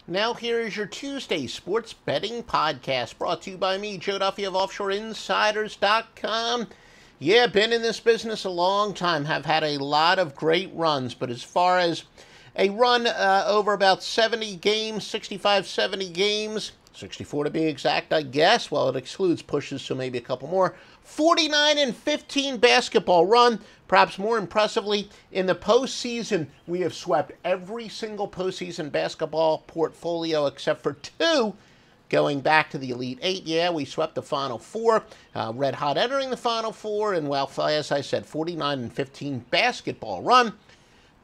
Now here is your Tuesday sports betting podcast brought to you by me, Joe Duffy of OffshoreInsiders.com. Yeah, been in this business a long time, have had a lot of great runs, but as far as a run over about 70 games, 65, 70 games, 64 to be exact, I guess. Well, it excludes pushes, so maybe a couple more. 49-15 basketball run. Perhaps more impressively, in the postseason, we have swept every single postseason basketball portfolio except for two. Going back to the Elite Eight, yeah, we swept the Final Four. Red hot entering the Final Four, and well, as I said, 49-15 basketball run.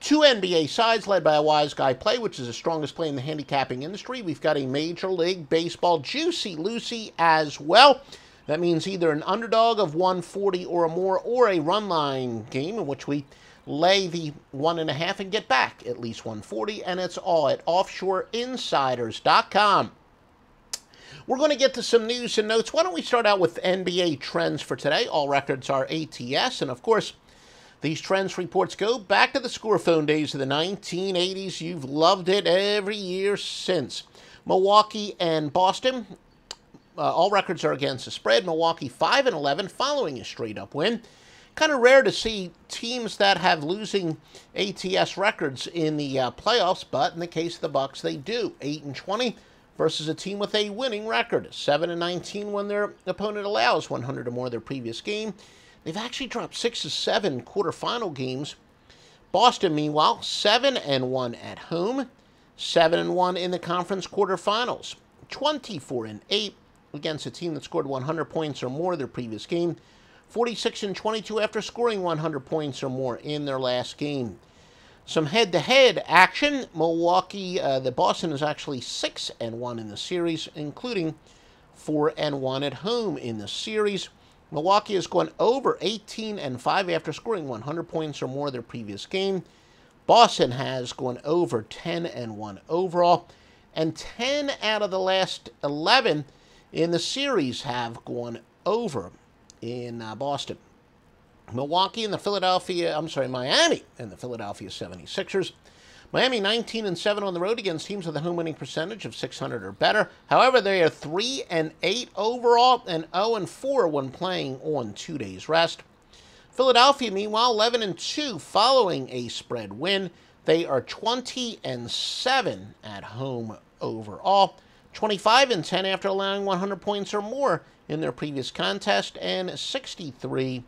Two NBA sides led by a wise guy play, which is the strongest play in the handicapping industry. We've got a Major League Baseball Juicy Lucy as well. That means either an underdog of 140 or more, or a run line game in which we lay the 1.5 and get back at least 140, and it's all at OffshoreInsiders.com. We're going to get to some news and notes. Why don't we start out with NBA trends for today? All records are ATS, and of course, these trends reports go back to the score phone days of the 1980s. You've loved it every year since. Milwaukee and Boston, all records are against the spread. Milwaukee 5-11 following a straight-up win. Kind of rare to see teams that have losing ATS records in the playoffs, but in the case of the Bucks, they do. 8-20 versus a team with a winning record. 7-19 when their opponent allows 100 or more of their previous game. They've actually dropped 6 of 7 quarterfinal games. Boston, meanwhile, 7-1 at home, 7-1 in the conference quarterfinals, 24-8 against a team that scored 100 points or more their previous game, 46-22 after scoring 100 points or more in their last game. Some head-to-head action. Milwaukee, the Boston is actually 6-1 in the series, including 4-1 at home in the series. Milwaukee has gone over 18-5 after scoring 100 points or more their previous game. Boston has gone over 10-1 overall, and 10 out of the last 11 in the series have gone over in Boston. Miami and the Philadelphia 76ers. Miami 19-7 on the road against teams with a home winning percentage of .600 or better. However, they are 3-8 overall and 0-4 when playing on 2 days rest. Philadelphia, meanwhile, 11-2 following a spread win. They are 20-7 at home overall. 25-10 after allowing 100 points or more in their previous contest, and 64-30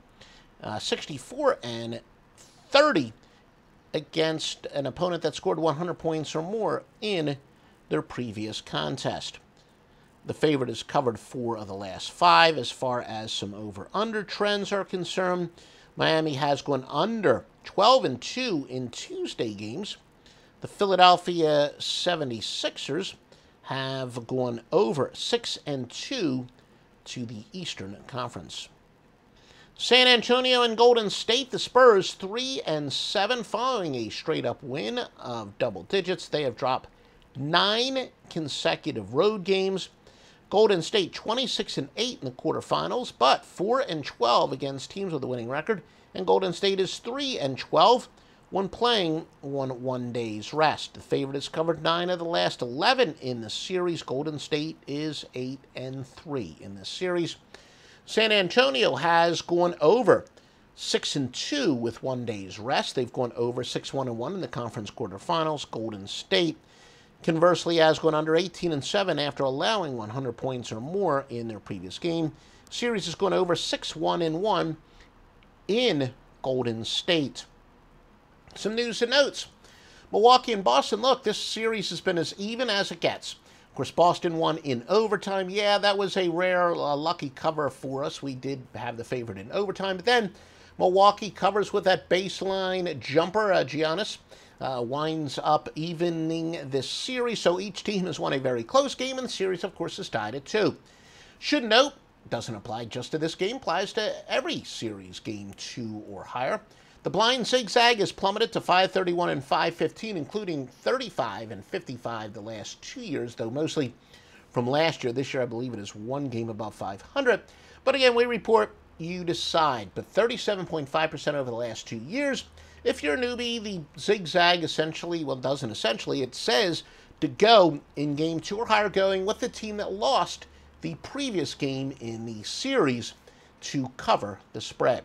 against an opponent that scored 100 points or more in their previous contest. The favorite has covered 4 of the last 5 as far as some over-under trends are concerned. Miami has gone under 12-2 in Tuesday games. The Philadelphia 76ers have gone over 6-2 to the Eastern Conference. San Antonio and Golden State, the Spurs 3-7 following a straight-up win of double digits. They have dropped 9 consecutive road games. Golden State 26-8 in the quarterfinals, but 4-12 against teams with a winning record. And Golden State is 3-12 when playing on 1 day's rest. The favorite has covered 9 of the last 11 in the series. Golden State is 8-3 in this series. San Antonio has gone over 6-2 with 1 day's rest. They've gone over 6-1-1 in the conference quarterfinals. Golden State, conversely, has gone under 18-7 after allowing 100 points or more in their previous game. Series has gone over 6-1-1 in Golden State. Some news and notes. Milwaukee and Boston, look, this series has been as even as it gets. Of course, Boston won in overtime. Yeah, that was a rare, lucky cover for us. We did have the favorite in overtime. But then Milwaukee covers with that baseline jumper. Giannis winds up evening this series. So each team has won a very close game, and the series, of course, is tied at 2. Should note, doesn't apply just to this game, applies to every series game 2 or higher. The blind zigzag has plummeted to 531 and 515, including 35 and 55 the last 2 years, though mostly from last year. This year, I believe it is 1 game above 500. But again, we report, you decide. But 37.5% over the last 2 years. If you're a newbie, the zigzag essentially, well, doesn't essentially, it says to go in game 2 or higher, going with the team that lost the previous game in the series to cover the spread.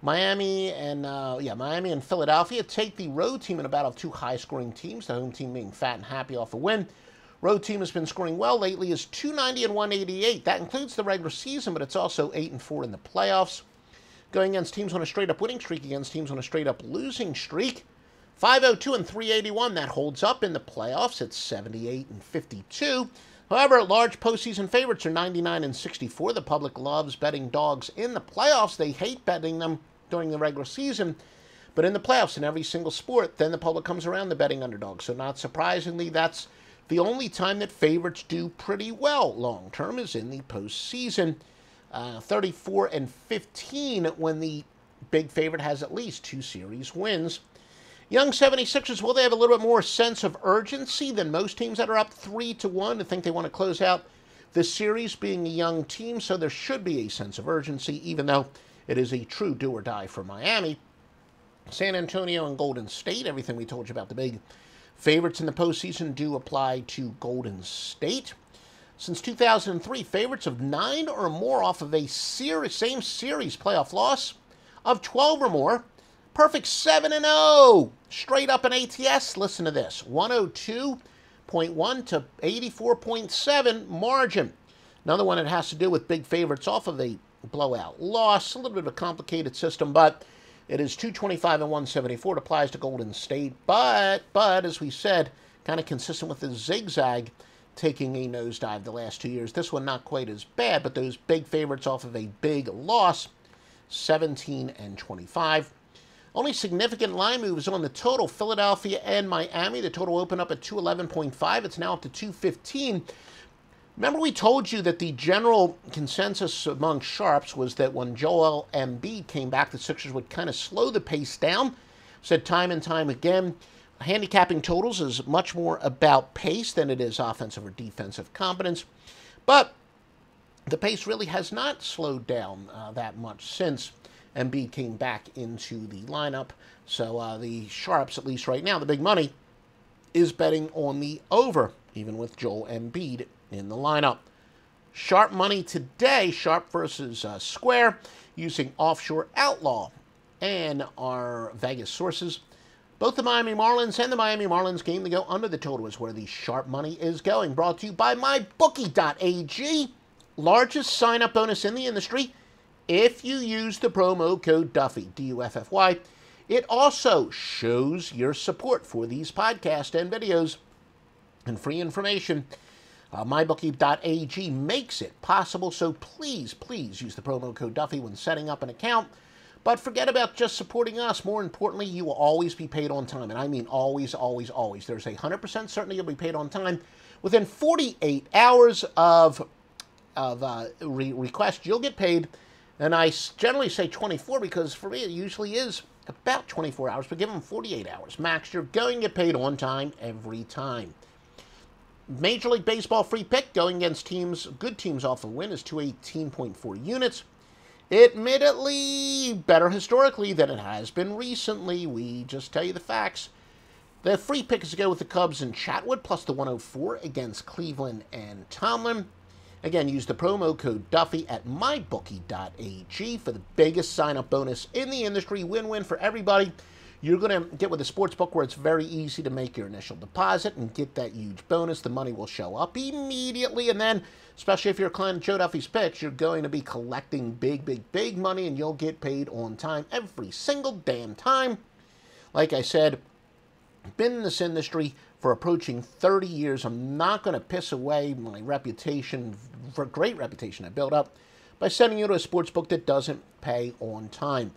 Miami and Philadelphia take the road team in a battle of two high-scoring teams, the home team being fat and happy off a win. Road team has been scoring well lately, is 290 and 188. That includes the regular season, but it's also 8-4 in the playoffs. Going against teams on a straight-up winning streak, against teams on a straight-up losing streak. 502 and 381, that holds up in the playoffs. It's 78 and 52. However, large postseason favorites are 99 and 64. The public loves betting dogs in the playoffs. They hate betting them during the regular season. But in the playoffs, in every single sport, then the public comes around to betting underdogs. So not surprisingly, that's the only time that favorites do pretty well long-term is in the postseason. 34 and 15 when the big favorite has at least 2 series wins. Young 76ers, will they have a little bit more sense of urgency than most teams that are up 3-1 and think they want to close out this series, being a young team? So there should be a sense of urgency, even though it is a true do or die for Miami. San Antonio and Golden State, everything we told you about the big favorites in the postseason do apply to Golden State. Since 2003, favorites of 9 or more off of a same series playoff loss of 12 or more. Perfect 7-0. Straight up in ATS, listen to this, 102.1 to 84.7 margin. Another one that has to do with big favorites off of a blowout loss. A little bit of a complicated system, but it is 225 and 174. It applies to Golden State, but as we said, kind of consistent with the zigzag taking a nosedive the last 2 years. This one not quite as bad, but those big favorites off of a big loss, 17 and 25. Only significant line moves on the total. Philadelphia and Miami. The total opened up at 211.5. It's now up to 215. Remember we told you that the general consensus among sharps was that when Joel Embiid came back, the Sixers would kind of slow the pace down. Said time and time again, handicapping totals is much more about pace than it is offensive or defensive competence. But the pace really has not slowed down that much since Embiid came back into the lineup. So the sharps, at least right now, the big money, is betting on the over, even with Joel Embiid in the lineup. Sharp money today, sharp versus square, using Offshore Outlaw and our Vegas sources. Both the Miami Marlins and the Miami Marlins game to go under the total is where the sharp money is going. Brought to you by MyBookie.ag. Largest sign-up bonus in the industry if you use the promo code Duffy, D-U-F-F-Y. It also shows your support for these podcasts and videos and free information. MyBookie.ag makes it possible, so please use the promo code Duffy when setting up an account. But forget about just supporting us. More importantly, you will always be paid on time. And I mean always, always, always. There's a 100% certainty you'll be paid on time. Within 48 hours of request, you'll get paid. And I generally say 24 because for me it usually is about 24 hours. But give them 48 hours max. You're going to get paid on time every time. Major League Baseball free pick going against teams, good teams off a win is 218.4 units. Admittedly, better historically than it has been recently. We just tell you the facts. The free pick is to go with the Cubs and Chatwood, plus the 104 against Cleveland and Tomlin. Again, use the promo code Duffy at mybookie.ag for the biggest sign-up bonus in the industry. Win-win for everybody. You're going to get with a sports book where it's very easy to make your initial deposit and get that huge bonus. The money will show up immediately, and then, especially if you're a client of Joe Duffy's Picks, you're going to be collecting big money, and you'll get paid on time every single damn time. Like I said, been in this industry for approaching 30 years. I'm not going to piss away my reputation, for great reputation I built up, by sending you to a sports book that doesn't pay on time.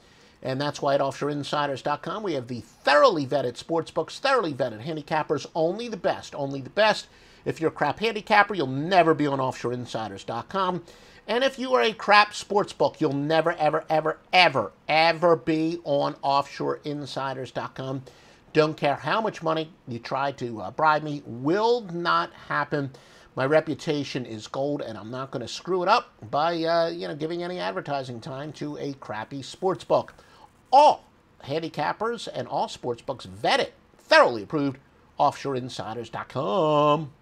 And that's why at OffshoreInsiders.com we have the thoroughly vetted sportsbooks, thoroughly vetted handicappers, only the best, only the best. If you're a crap handicapper, you'll never be on OffshoreInsiders.com. And if you are a crap sportsbook, you'll never, ever be on OffshoreInsiders.com. Don't care how much money you try to bribe me, will not happen. My reputation is gold, and I'm not going to screw it up by, giving any advertising time to a crappy sportsbook. All handicappers and all sportsbooks vetted, thoroughly approved, offshoreinsiders.com.